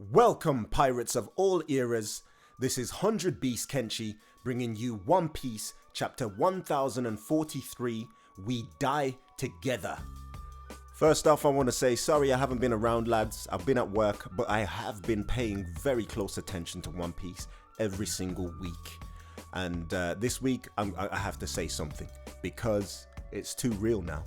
Welcome, pirates of all eras. This is 100 Beast Kenshi bringing you One Piece, chapter 1043, We Die Together. First off, I want to say sorry I haven't been around, lads. I've been at work, but I have been paying very close attention to One Piece every single week. And this week, I have to say something, because it's too real now.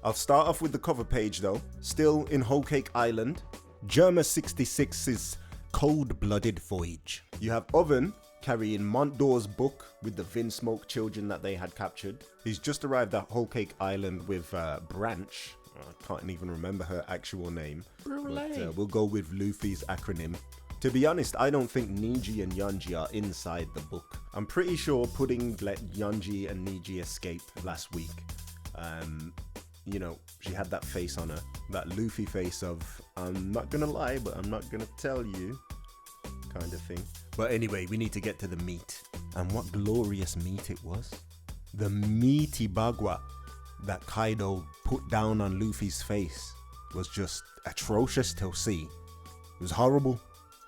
I'll start off with the cover page though. Still in Whole Cake Island, Germa 66's cold-blooded voyage. You have Oven carrying Montdoor's book with the Vinsmoke children that they had captured. He's just arrived at Whole Cake Island with Branch. I can't even remember her actual name. But we'll go with Luffy's acronym. To be honest, I don't think Niji and Yonji are inside the book. I'm pretty sure Pudding let Yonji and Niji escape last week. You know, she had that face on her, that Luffy face of, I'm not gonna lie, but I'm not gonna tell you, kind of thing. But anyway, we need to get to the meat. And what glorious meat it was. The meaty bagua that Kaido put down on Luffy's face was just atrocious to see. It was horrible.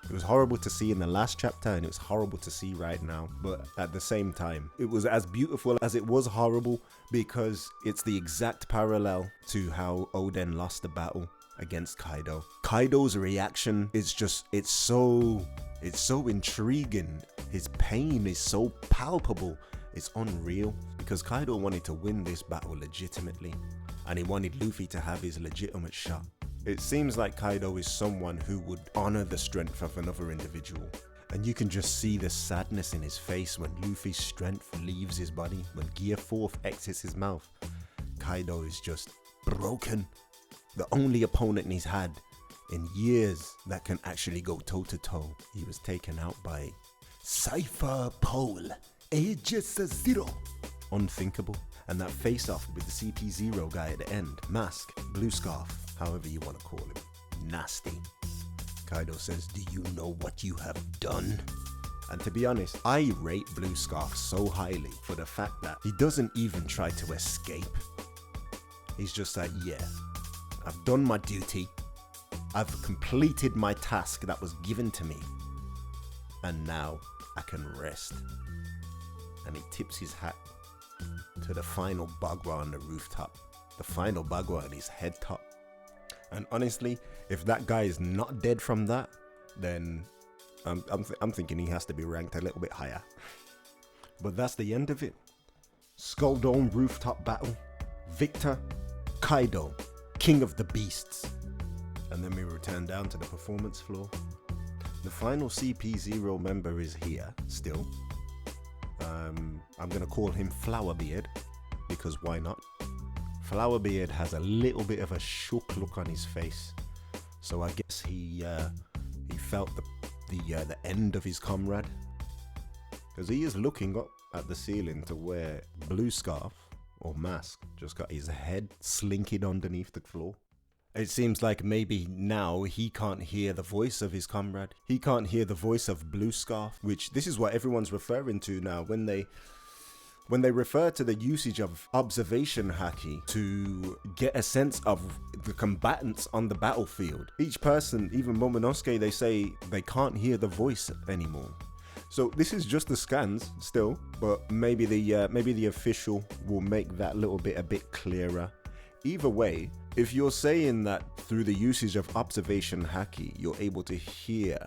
It was horrible to see in the last chapter, and it was horrible to see right now. But at the same time, it was as beautiful as it was horrible, because it's the exact parallel to how Oden lost the battle against Kaido. Kaido's reaction is just, it's so intriguing. His pain is so palpable. It's unreal, because Kaido wanted to win this battle legitimately, and he wanted Luffy to have his legitimate shot. It seems like Kaido is someone who would honor the strength of another individual. And you can just see the sadness in his face when Luffy's strength leaves his body, when Gear 4 exits his mouth. Kaido is just broken. The only opponent he's had in years that can actually go toe to toe. He was taken out by Cypher Pole, Aegis Zero. Unthinkable. And that face off with the CP0 guy at the end. Mask, Blue Scarf, however you want to call him. Nasty. Kaido says, do you know what you have done? And to be honest, I rate Blue Scarf so highly for the fact that he doesn't even try to escape. He's just like, yeah, I've done my duty. I've completed my task that was given to me. And now I can rest. And he tips his hat to the final Bagua on the rooftop. The final Bagua on his head top. And honestly, if that guy is not dead from that, then I'm thinking he has to be ranked a little bit higher. But that's the end of it. Skull Dome rooftop battle. Victor, Kaido, King of the Beasts. And then we return down to the performance floor. The final CP0 member is here still. I'm gonna call him Flowerbeard, because why not? Flowerbeard has a little bit of a shook look on his face, so I guess he felt the end of his comrade, because he is looking up at the ceiling to where Blue Scarf or Mask just got his head slinking underneath the floor. It seems like maybe now he can't hear the voice of his comrade. He can't hear the voice of Blue Scarf, which this is what everyone's referring to now when they refer to the usage of observation haki to get a sense of the combatants on the battlefield. Each person, even Momonosuke, they say they can't hear the voice anymore. So this is just the scans still, but maybe the official will make that little bit a bit clearer. Either way, if you're saying that through the usage of observation haki, you're able to hear,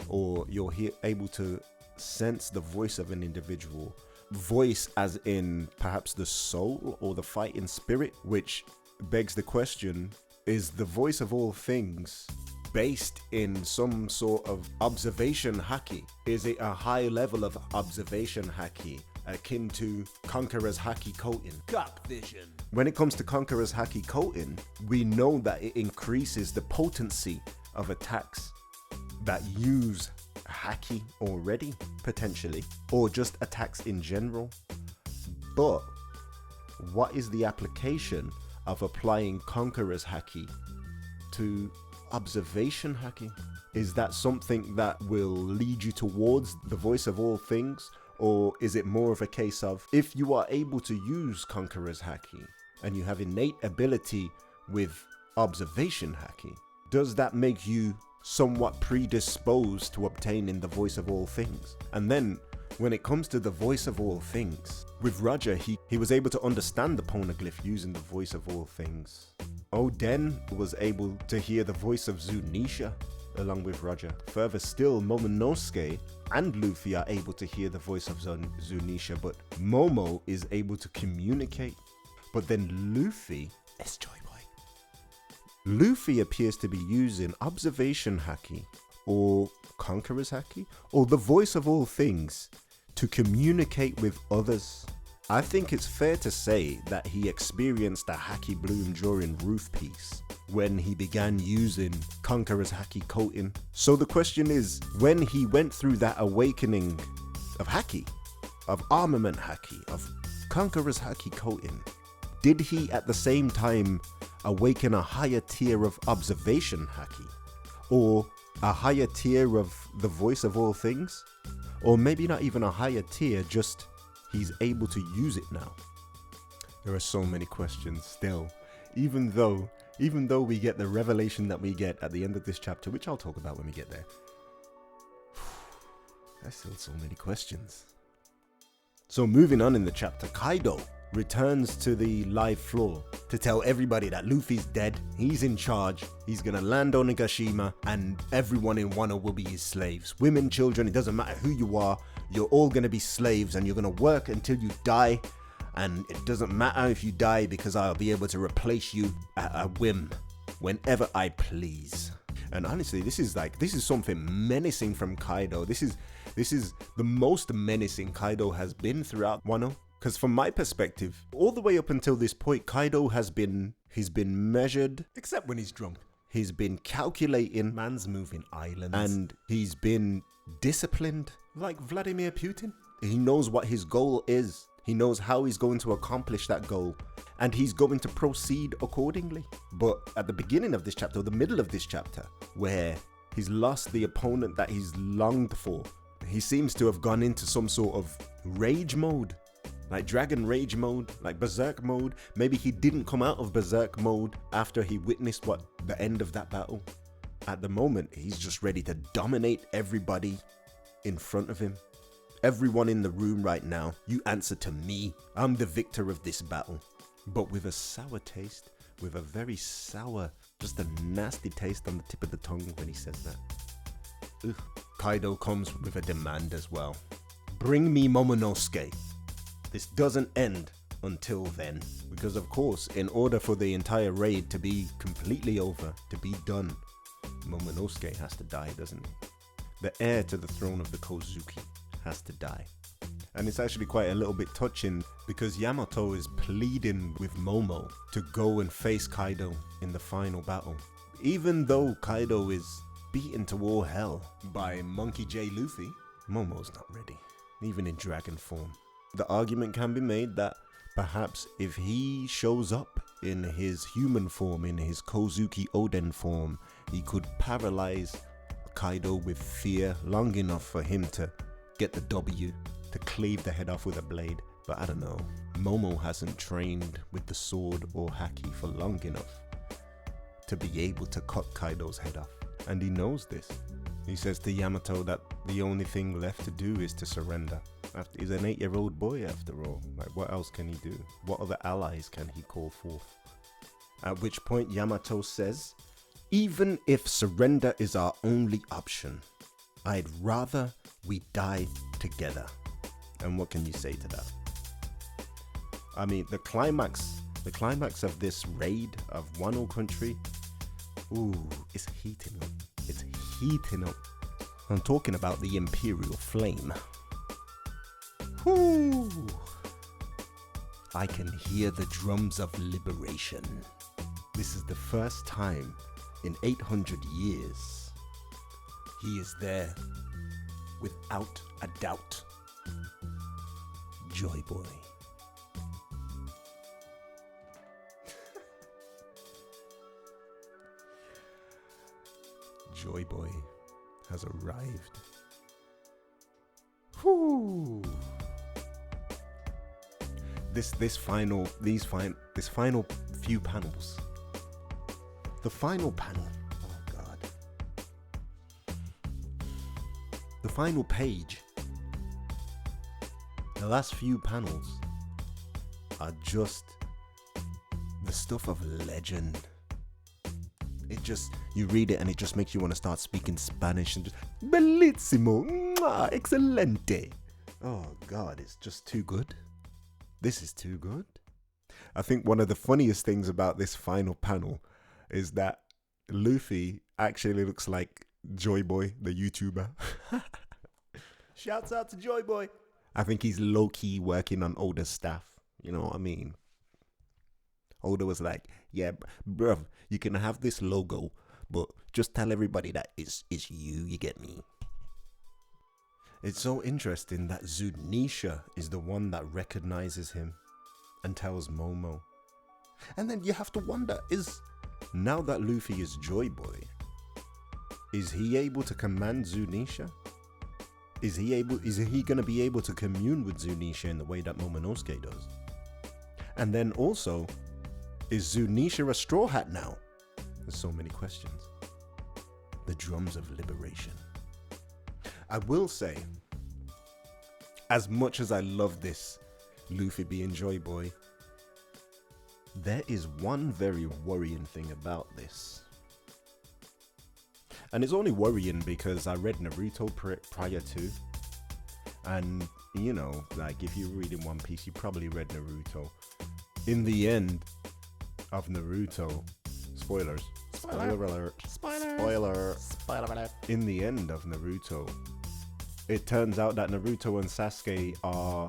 or you're able to sense the voice of an individual, voice as in perhaps the soul or the fighting spirit, which begs the question, is the voice of all things based in some sort of observation haki? Is it a high level of observation haki akin to Conqueror's Haki coating? Cock vision. When it comes to Conqueror's Haki coating, we know that it increases the potency of attacks that use haki already, potentially, or just attacks in general. But what is the application of applying Conqueror's Haki to observation haki? Is that something that will lead you towards the voice of all things? Or is it more of a case of, if you are able to use Conqueror's Haki and you have innate ability with observation haki, does that make you somewhat predisposed to obtaining the voice of all things. And then when it comes to the voice of all things, with Roger, he was able to understand the poneglyph using the voice of all things. Oden was able to hear the voice of Zunisha along with Roger. Further still, Momonosuke and Luffy are able to hear the voice of Zunisha, but Momo is able to communicate. But then Luffy, Luffy appears to be using observation haki or conqueror's haki or the voice of all things to communicate with others. I think it's fair to say that he experienced a haki bloom during Roof Peace when he began using conqueror's haki coating. So the question is, when he went through that awakening of haki, of armament haki, of conqueror's haki coating, did he at the same time awaken a higher tier of observation haki, or a higher tier of the voice of all things, or maybe not even a higher tier, just he's able to use it now? There are so many questions still, even though we get the revelation that we get at the end of this chapter, which I'll talk about when we get there. There's still so many questions. So moving on in the chapter, Kaido returns to the live floor to tell everybody that Luffy's dead, he's in charge, he's gonna land on Nagashima, and everyone in Wano will be his slaves. Women, children, it doesn't matter who you are, you're all gonna be slaves and you're gonna work until you die, and it doesn't matter if you die because I'll be able to replace you at a whim whenever I please. And honestly, this is something menacing from Kaido. This is the most menacing Kaido has been throughout Wano. Because from my perspective, all the way up until this point, Kaido he's been measured, except when he's drunk. He's been calculating, man's moving islands, and he's been disciplined like Vladimir Putin. He knows what his goal is. He knows how he's going to accomplish that goal, and he's going to proceed accordingly. But at the beginning of this chapter, or the middle of this chapter, where he's lost the opponent that he's longed for, he seems to have gone into some sort of rage mode. Like Dragon Rage mode, like Berserk mode. Maybe he didn't come out of Berserk mode after he witnessed the end of that battle. At the moment, he's just ready to dominate everybody in front of him. Everyone in the room right now, you answer to me. I'm the victor of this battle. But with a sour taste, with a very sour, just a nasty taste on the tip of the tongue when he says that. Ugh. Kaido comes with a demand as well. Bring me Momonosuke. This doesn't end until then, because of course, in order for the entire raid to be completely over, to be done, Momonosuke has to die, doesn't he? The heir to the throne of the Kozuki has to die. And it's actually quite a little bit touching because Yamato is pleading with Momo to go and face Kaido in the final battle. Even though Kaido is beaten to all hell by Monkey J. Luffy, Momo's not ready, even in dragon form. The argument can be made that perhaps if he shows up in his human form, in his Kozuki Oden form, he could paralyze Kaido with fear long enough for him to get the W, to cleave the head off with a blade. But I don't know, Momo hasn't trained with the sword or haki for long enough to be able to cut Kaido's head off. And he knows this. He says to Yamato that the only thing left to do is to surrender. He's an 8-year-old boy after all. Like, what else can he do? What other allies can he call forth? At which point Yamato says, even if surrender is our only option, I'd rather we die together. And what can you say to that? I mean, the climax of this raid of Wano Country, ooh, it's heating up. It's heating up. I'm talking about the Imperial Flame. Whoo! I can hear the drums of liberation. This is the first time in 800 years. He is there without a doubt. Joy Boy. Joy Boy has arrived. Whoo! This final few panels. The final panel. Oh God. The final page, the last few panels, are just the stuff of legend. It just, you read it and it just makes you want to start speaking Spanish and just, bellissimo, mwah, excelente. Oh God, it's just too good. This is too good. I think one of the funniest things about this final panel is that Luffy actually looks like Joy Boy, the YouTuber. Shouts out to Joy Boy. I think he's low-key working on Oda's staff. You know what I mean? Oda was like, yeah, bruv, you can have this logo, but just tell everybody that it's you get me? It's so interesting that Zunisha is the one that recognizes him and tells Momo. And then you have to wonder, now that Luffy is Joy Boy, is he able to command Zunisha? Is he gonna be able to commune with Zunisha in the way that Momonosuke does? And then also, is Zunisha a Straw Hat now? There's so many questions. The drums of liberation. I will say, as much as I love this Luffy being Joy Boy, there is one very worrying thing about this. And it's only worrying because I read Naruto prior to. And, you know, like if you're reading One Piece, you probably read Naruto. In the end of Naruto, spoilers. Spoiler alert. Spoiler alert. In the end of Naruto, it turns out that Naruto and Sasuke are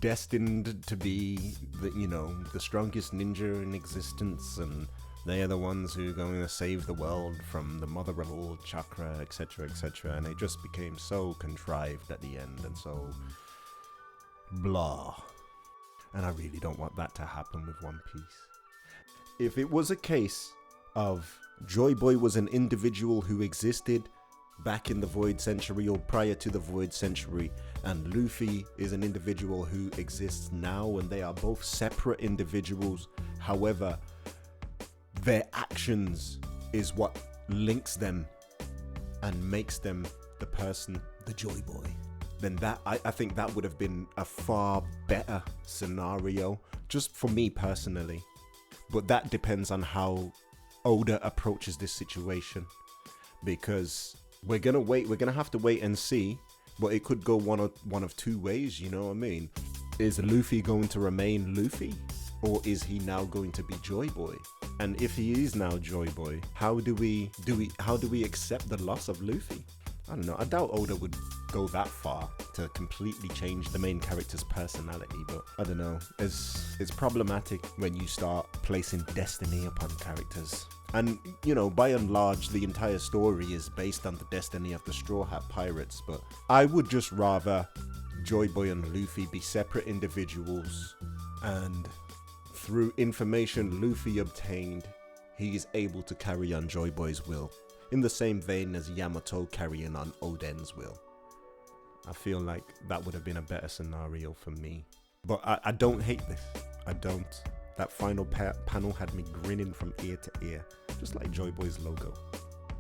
destined to be the strongest ninja in existence, and they are the ones who are going to save the world from the mother of all chakra, etc., etc. And they just became so contrived at the end and so blah. And I really don't want that to happen with One Piece. If it was a case of Joy Boy was an individual who existed back in the Void Century or prior to the Void Century, and Luffy is an individual who exists now, and they are both separate individuals, however, their actions is what links them and makes them the person, the Joy Boy, then that I think that would have been a far better scenario, just for me personally. But that depends on how Oda approaches this situation, because we're gonna have to wait and see. But it could go one of two ways, you know what I mean? Is Luffy going to remain Luffy, or is he now going to be Joy Boy? And if he is now Joy Boy, how do we accept the loss of Luffy? I don't know. I doubt Oda would go that far to completely change the main character's personality, but I don't know. It's problematic when you start placing destiny upon characters. And, you know, by and large, the entire story is based on the destiny of the Straw Hat Pirates, but I would just rather Joy Boy and Luffy be separate individuals, and through information Luffy obtained, he is able to carry on Joy Boy's will, in the same vein as Yamato carrying on Oden's will. I feel like that would have been a better scenario for me. But I don't hate this. I don't. That final panel had me grinning from ear to ear, just like Joy Boy's logo.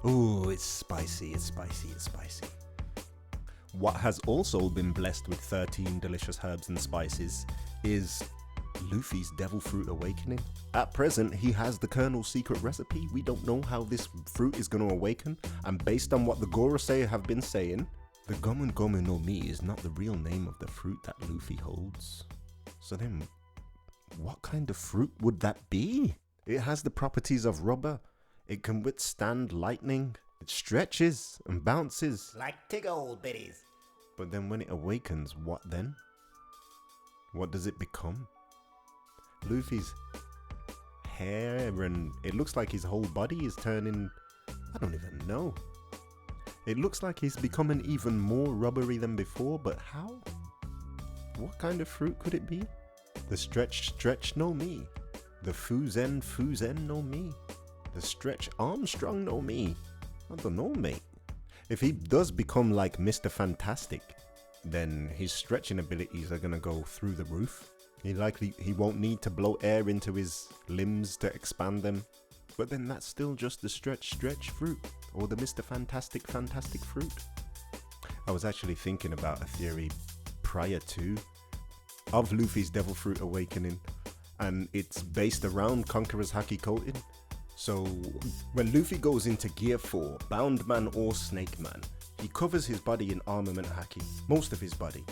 Ooh, it's spicy, it's spicy, it's spicy. What has also been blessed with 13 delicious herbs and spices is Luffy's Devil Fruit Awakening. At present, he has the Colonel's secret recipe. We don't know how this fruit is going to awaken, and based on what the Gorosei have been saying, the Gomu Gomu no Mi is not the real name of the fruit that Luffy holds. So then, what kind of fruit would that be? It has the properties of rubber. It can withstand lightning. It stretches and bounces. Like tig old biddies. But then when it awakens, what then? What does it become? Luffy's hair, and it looks like his whole body is turning, I don't even know. It looks like he's becoming even more rubbery than before, but how? What kind of fruit could it be? The stretch no Mi. The Fuzen no Mi. The Stretch Armstrong no Mi. I don't know, mate. If he does become like Mr. Fantastic, then his stretching abilities are gonna go through the roof. He won't need to blow air into his limbs to expand them. But then that's still just the stretch fruit, or the Mr. Fantastic fruit. I was actually thinking about a theory prior to of Luffy's Devil Fruit awakening, and it's based around Conqueror's Haki coating. So when Luffy goes into Gear 4, Bound Man or Snake Man, he covers his body in Armament Haki, most of his body,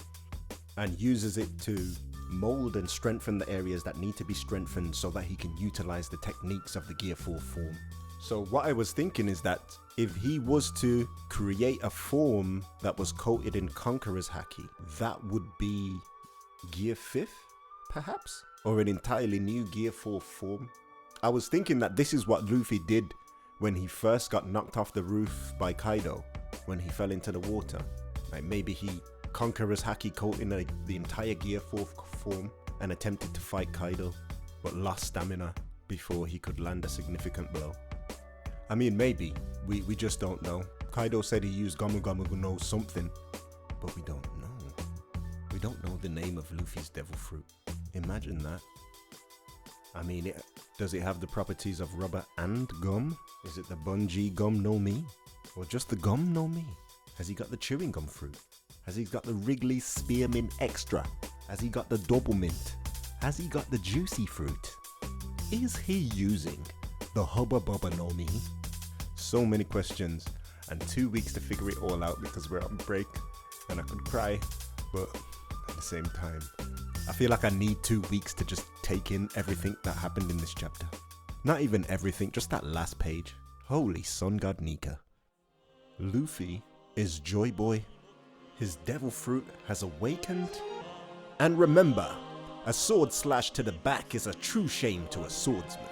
and uses it to mold and strengthen the areas that need to be strengthened so that he can utilize the techniques of the Gear 4 form. So what I was thinking is that if he was to create a form that was coated in Conqueror's Haki, that would be Gear 5th, perhaps? Or an entirely new Gear 4 form. I was thinking that this is what Luffy did when he first got knocked off the roof by Kaido, when he fell into the water. Like maybe he Conqueror's Haki coated the entire Gear 4 form and attempted to fight Kaido, but lost stamina before he could land a significant blow. I mean, maybe. We just don't know. Kaido said he used Gomu Gomu no something, but we don't know. We don't know the name of Luffy's Devil Fruit. Imagine that. I mean, does it have the properties of rubber and gum? Is it the Bunji Gum no Mi? Or just the gum no Mi? Has he got the chewing gum fruit? Has he got the Wrigley Spearmint Extra? Has he got the Double Mint? Has he got the Juicy Fruit? Is he using the Hubba Bubba no Mi? So many questions and 2 weeks to figure it all out because we're on break, and I could cry, but at the same time, I feel like I need 2 weeks to just take in everything that happened in this chapter. Not even everything, just that last page. Holy Sun God Nika. Luffy is Joy Boy. His Devil Fruit has awakened. And remember, a sword slash to the back is a true shame to a swordsman.